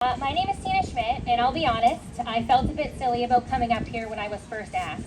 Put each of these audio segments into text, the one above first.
My name is Schmidt, and I'll be honest, I felt a bit silly about coming up here when I was first asked.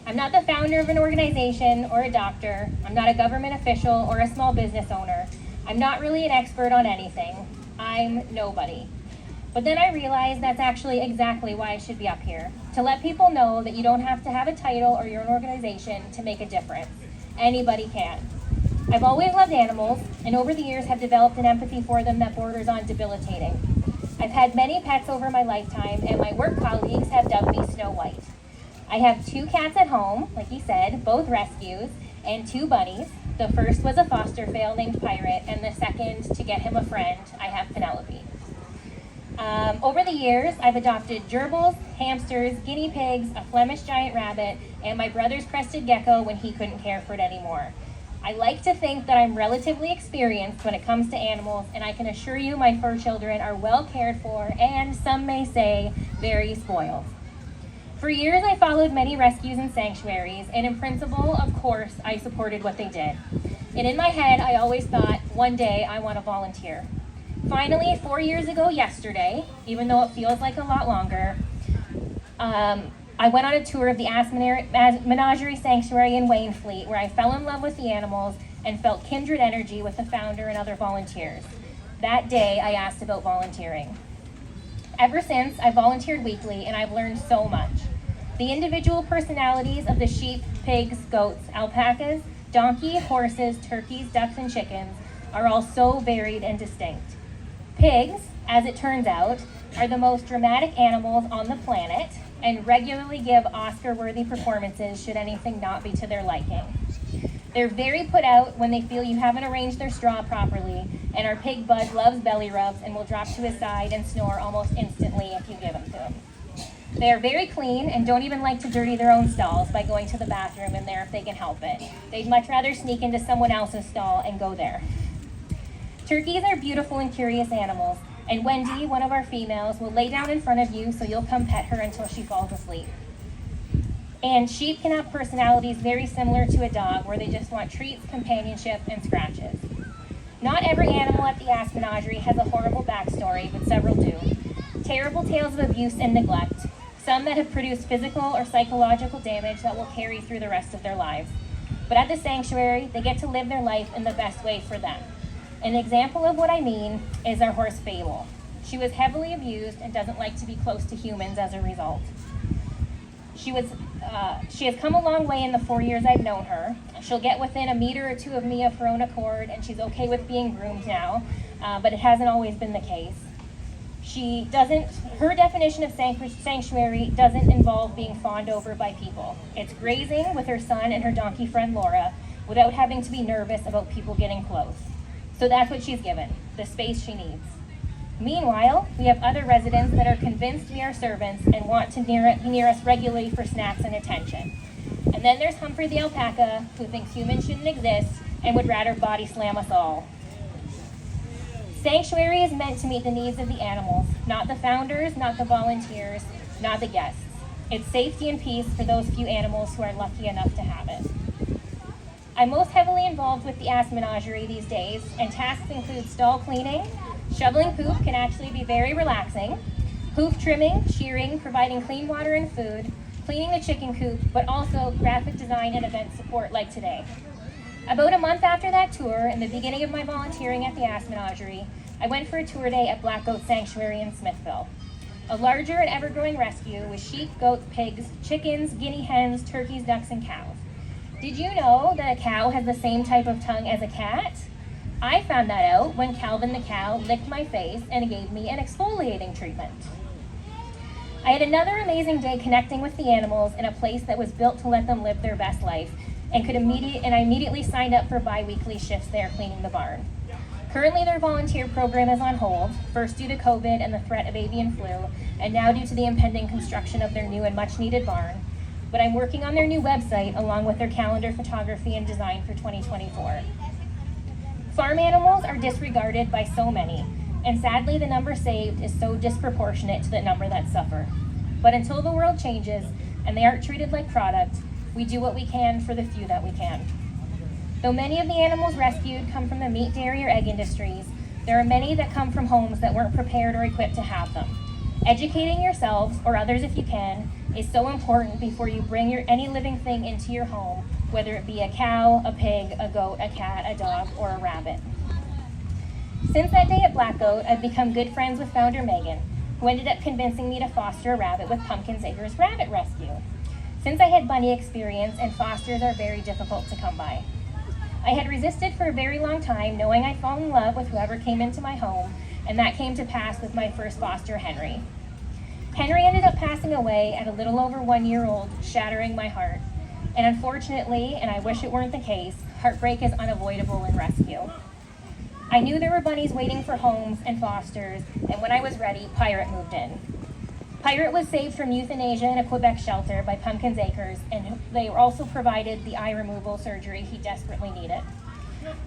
I'm not the founder of an organization or a doctor. I'm not a government official or a small business owner. I'm not really an expert on anything. I'm nobody. But then I realized that's actually exactly why I should be up here, to let people know that you don't have to have a title or your own organization to make a difference. Anybody can. I've always loved animals, and over the years have developed an empathy for them that borders on debilitating. I've had many pets over my lifetime, and my work colleagues have dubbed me Snow White. I have 2 cats at home, like you said, both rescues, and 2 bunnies. The first was a foster fail named Pirate, and the second, to get him a friend, I have Penelope. Over the years, I've adopted gerbils, hamsters, guinea pigs, a Flemish giant rabbit, and my brother's crested gecko when he couldn't care for it anymore. I like to think that I'm relatively experienced when it comes to animals, and I can assure you my fur children are well cared for and, some may say, very spoiled. For years, I followed many rescues and sanctuaries, and in principle, of course, I supported what they did. And in my head, I always thought, one day I want to volunteer. Finally, 4 years ago yesterday, even though it feels like a lot longer, I went on a tour of the Ass Menagerie Sanctuary in Wainfleet, where I fell in love with the animals and felt kindred energy with the founder and other volunteers. That day, I asked about volunteering. Ever since, I've volunteered weekly, and I've learned so much. The individual personalities of the sheep, pigs, goats, alpacas, donkey, horses, turkeys, ducks, and chickens are all so varied and distinct. Pigs, as it turns out, are the most dramatic animals on the planet and regularly give Oscar-worthy performances should anything not be to their liking. They're very put out when they feel you haven't arranged their straw properly, and our pig Bud loves belly rubs and will drop to his side and snore almost instantly if you give them to him. They are very clean and don't even like to dirty their own stalls by going to the bathroom in there if they can help it. They'd much rather sneak into someone else's stall and go there. Turkeys are beautiful and curious animals, and Wendy, one of our females, will lay down in front of you so you'll come pet her until she falls asleep. And sheep can have personalities very similar to a dog, where they just want treats, companionship, and scratches. Not every animal at the Ass Menagerie has a horrible backstory, but several do. Terrible tales of abuse and neglect, some that have produced physical or psychological damage that will carry through the rest of their lives. But at the sanctuary, they get to live their life in the best way for them. An example of what I mean is our horse Fable. She was heavily abused and doesn't like to be close to humans as a result. She has come a long way in the 4 years I've known her. She'll get within a meter or 2 of me of her own accord, and she's okay with being groomed now, but it hasn't always been the case. Her definition of sanctuary doesn't involve being fawned over by people. It's grazing with her son and her donkey friend Laura without having to be nervous about people getting close. So that's what she's given, the space she needs. Meanwhile, we have other residents that are convinced we are servants and want to be near us regularly for snacks and attention. And then there's Humphrey the alpaca, who thinks humans shouldn't exist and would rather body slam us all. Sanctuary is meant to meet the needs of the animals, not the founders, not the volunteers, not the guests. It's safety and peace for those few animals who are lucky enough to have it. I'm most heavily involved with the Ass Menagerie these days, and tasks include stall cleaning. Shoveling poop can actually be very relaxing. Hoof trimming, shearing, providing clean water and food, cleaning the chicken coop, but also graphic design and event support like today. About a month after that tour, in the beginning of my volunteering at the Ass Menagerie, I went for a tour day at Black Goat Sanctuary in Smithville. A larger and ever-growing rescue with sheep, goats, pigs, chickens, guinea hens, turkeys, ducks, and cows. Did you know that a cow has the same type of tongue as a cat? I found that out when Calvin the cow licked my face and gave me an exfoliating treatment. I had another amazing day connecting with the animals in a place that was built to let them live their best life, and I immediately signed up for bi-weekly shifts there cleaning the barn. Currently, their volunteer program is on hold, first due to COVID and the threat of avian flu, and now due to the impending construction of their new and much-needed barn. But I'm working on their new website along with their calendar photography and design for 2024. Farm animals are disregarded by so many, and sadly the number saved is so disproportionate to the number that suffer. But until the world changes and they aren't treated like product, we do what we can for the few that we can. Though many of the animals rescued come from the meat, dairy, or egg industries, There are many that come from homes that weren't prepared or equipped to have them. Educating yourselves, or others if you can, is so important before you bring any living thing into your home, whether it be a cow, a pig, a goat, a cat, a dog, or a rabbit. Since that day at Black Goat, I've become good friends with founder Megan, who ended up convincing me to foster a rabbit with Pumpkin's Acres Rabbit Rescue. Since I had bunny experience, and fosters are very difficult to come by. I had resisted for a very long time, knowing I'd fall in love with whoever came into my home, and that came to pass with my first foster, Henry. Henry ended up passing away at a little over 1 year old, shattering my heart. And unfortunately, and I wish it weren't the case, heartbreak is unavoidable in rescue. I knew there were bunnies waiting for homes and fosters, and when I was ready, Pirate moved in. Pirate was saved from euthanasia in a Quebec shelter by Pumpkin's Acres, and they also provided the eye removal surgery he desperately needed.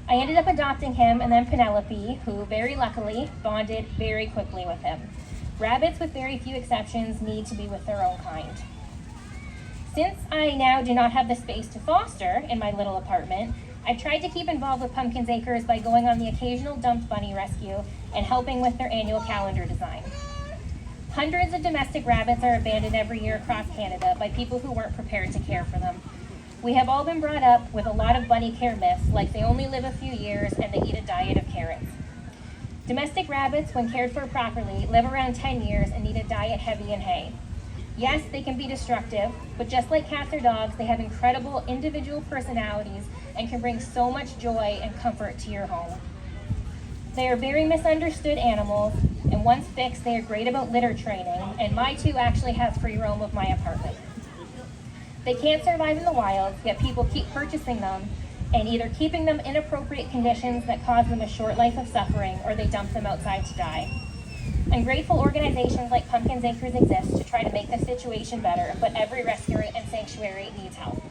I ended up adopting him and then Penelope, who very luckily bonded very quickly with him. Rabbits, with very few exceptions, need to be with their own kind. Since I now do not have the space to foster in my little apartment, I've tried to keep involved with Pumpkin's Acres by going on the occasional dumped bunny rescue and helping with their annual calendar design. Hundreds of domestic rabbits are abandoned every year across Canada by people who weren't prepared to care for them. We have all been brought up with a lot of bunny care myths, like they only live a few years and they eat a diet of carrots. Domestic rabbits, when cared for properly, live around 10 years and need a diet heavy in hay. Yes, they can be destructive, but just like cats or dogs, they have incredible individual personalities and can bring so much joy and comfort to your home. They are very misunderstood animals, and once fixed, they are great about litter training, and my two actually have free roam of my apartment. They can't survive in the wild, yet people keep purchasing them and either keeping them in inappropriate conditions that cause them a short life of suffering, or they dump them outside to die. I'm grateful organizations like Pumpkin's Acres exist to try to make the situation better, but every rescue and sanctuary needs help.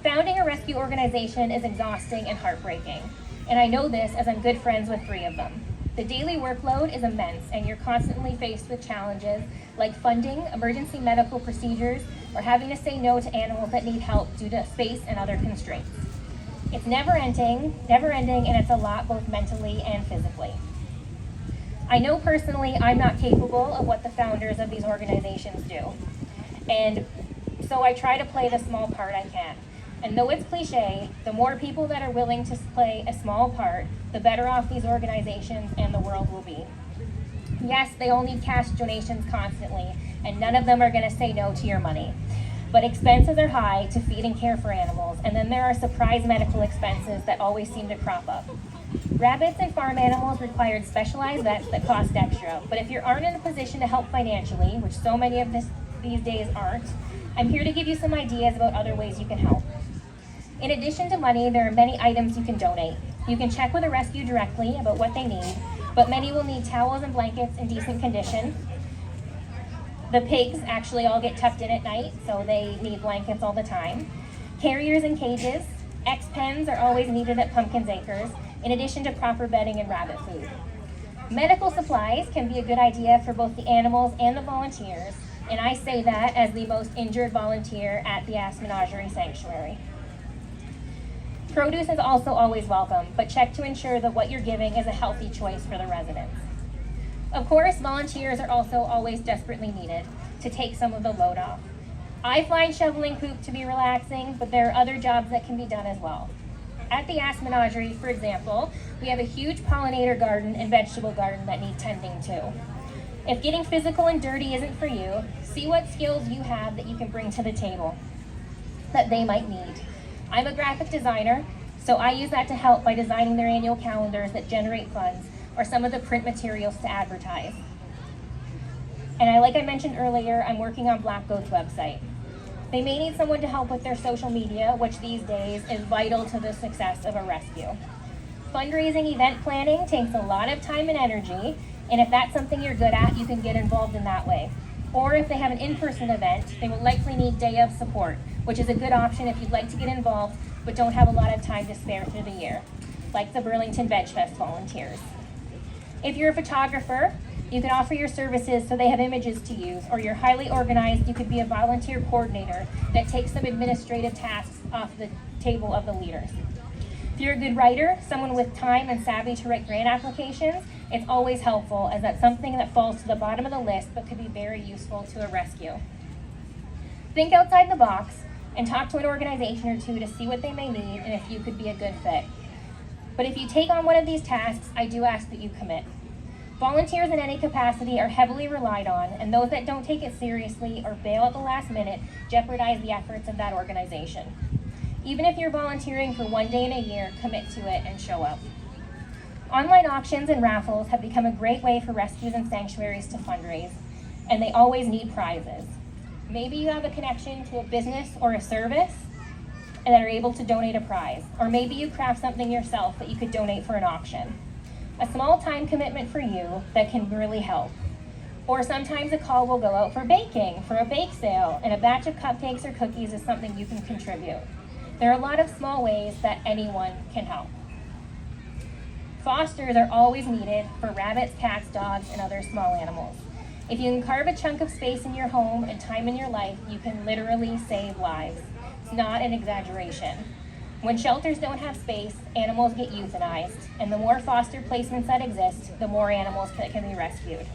Founding a rescue organization is exhausting and heartbreaking, and I know this as I'm good friends with 3 of them. The daily workload is immense, and you're constantly faced with challenges like funding, emergency medical procedures, or having to say no to animals that need help due to space and other constraints. It's never ending, and it's a lot both mentally and physically. I know personally I'm not capable of what the founders of these organizations do, and so I try to play the small part I can. And though it's cliche, the more people that are willing to play a small part, the better off these organizations and the world will be. Yes, they all need cash donations constantly, and none of them are going to say no to your money. But expenses are high to feed and care for animals, and then there are surprise medical expenses that always seem to crop up. Rabbits and farm animals require specialized vets that cost extra, but if you aren't in a position to help financially, which so many of these days aren't, I'm here to give you some ideas about other ways you can help. In addition to money, there are many items you can donate. You can check with a rescue directly about what they need, but many will need towels and blankets in decent condition. The pigs actually all get tucked in at night, so they need blankets all the time. Carriers and cages. X-pens are always needed at Pumpkin's Acres, in addition to proper bedding and rabbit food. Medical supplies can be a good idea for both the animals and the volunteers, and I say that as the most injured volunteer at the Ass Menagerie Sanctuary. Produce is also always welcome, but check to ensure that what you're giving is a healthy choice for the residents. Of course, volunteers are also always desperately needed to take some of the load off. I find shoveling poop to be relaxing, but there are other jobs that can be done as well. At the Ass Menagerie, for example, we have a huge pollinator garden and vegetable garden that need tending to. If getting physical and dirty isn't for you, see what skills you have that you can bring to the table that they might need. I'm a graphic designer, so I use that to help by designing their annual calendars that generate funds or some of the print materials to advertise. And like I mentioned earlier, I'm working on Black Goat's website. They may need someone to help with their social media, which these days is vital to the success of a rescue. Fundraising event planning takes a lot of time and energy, and if that's something you're good at, you can get involved in that way. Or if they have an in-person event, they will likely need day of support, which is a good option if you'd like to get involved but don't have a lot of time to spare through the year, like the Burlington VegFest volunteers. If you're a photographer, you can offer your services so they have images to use, or you're highly organized, you could be a volunteer coordinator that takes some administrative tasks off the table of the leaders. If you're a good writer, someone with time and savvy to write grant applications, it's always helpful, as that's something that falls to the bottom of the list but could be very useful to a rescue. Think outside the box and talk to an organization or two to see what they may need and if you could be a good fit. But if you take on one of these tasks, I do ask that you commit. Volunteers in any capacity are heavily relied on, and those that don't take it seriously or bail at the last minute jeopardize the efforts of that organization. Even if you're volunteering for one day in a year, commit to it and show up. Online auctions and raffles have become a great way for rescues and sanctuaries to fundraise, and they always need prizes. Maybe you have a connection to a business or a service and that are able to donate a prize, or maybe you craft something yourself that you could donate for an auction. A small time commitment for you that can really help. Or sometimes a call will go out for baking, for a bake sale, and a batch of cupcakes or cookies is something you can contribute. There are a lot of small ways that anyone can help. Fosters are always needed for rabbits, cats, dogs, and other small animals. If you can carve a chunk of space in your home and time in your life, you can literally save lives. It's not an exaggeration. When shelters don't have space, animals get euthanized, and the more foster placements that exist, the more animals that can be rescued.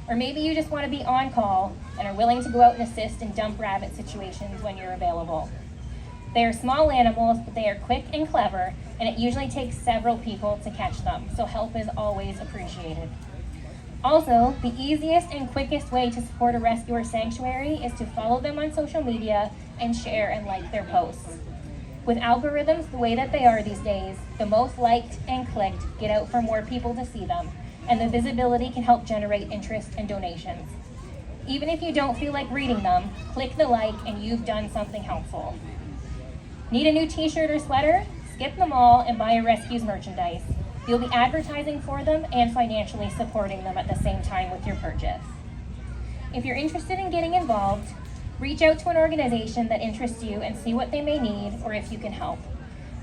Or maybe you just want to be on call and are willing to go out and assist in dump rabbit situations when you're available. They are small animals, but they are quick and clever, and it usually takes several people to catch them, so help is always appreciated. Also, the easiest and quickest way to support a rescue or sanctuary is to follow them on social media and share and like their posts. With algorithms the way that they are these days, the most liked and clicked get out for more people to see them, and the visibility can help generate interest and donations. Even if you don't feel like reading them, click the like and you've done something helpful. Need a new t-shirt or sweater? Skip them all and buy a rescue's merchandise. You'll be advertising for them and financially supporting them at the same time with your purchase. If you're interested in getting involved, reach out to an organization that interests you and see what they may need or if you can help.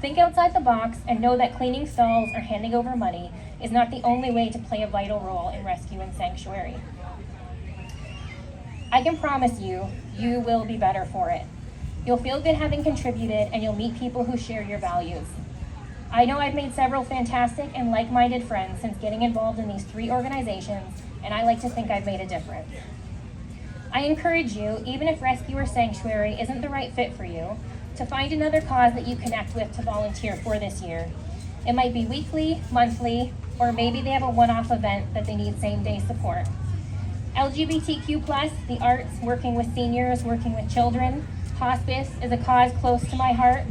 Think outside the box and know that cleaning stalls or handing over money is not the only way to play a vital role in rescue and sanctuary. I can promise you, you will be better for it. You'll feel good having contributed, and you'll meet people who share your values. I know I've made several fantastic and like-minded friends since getting involved in these 3 organizations, and I like to think I've made a difference. I encourage you, even if rescue or sanctuary isn't the right fit for you, to find another cause that you connect with to volunteer for this year. It might be weekly, monthly, or maybe they have a one-off event that they need same-day support. LGBTQ+, the arts, working with seniors, working with children, hospice is a cause close to my heart,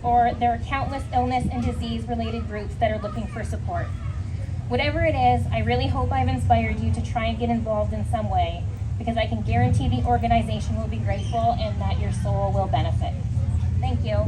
or there are countless illness and disease-related groups that are looking for support. Whatever it is, I really hope I've inspired you to try and get involved in some way, because I can guarantee the organization will be grateful and that your soul will benefit. Thank you.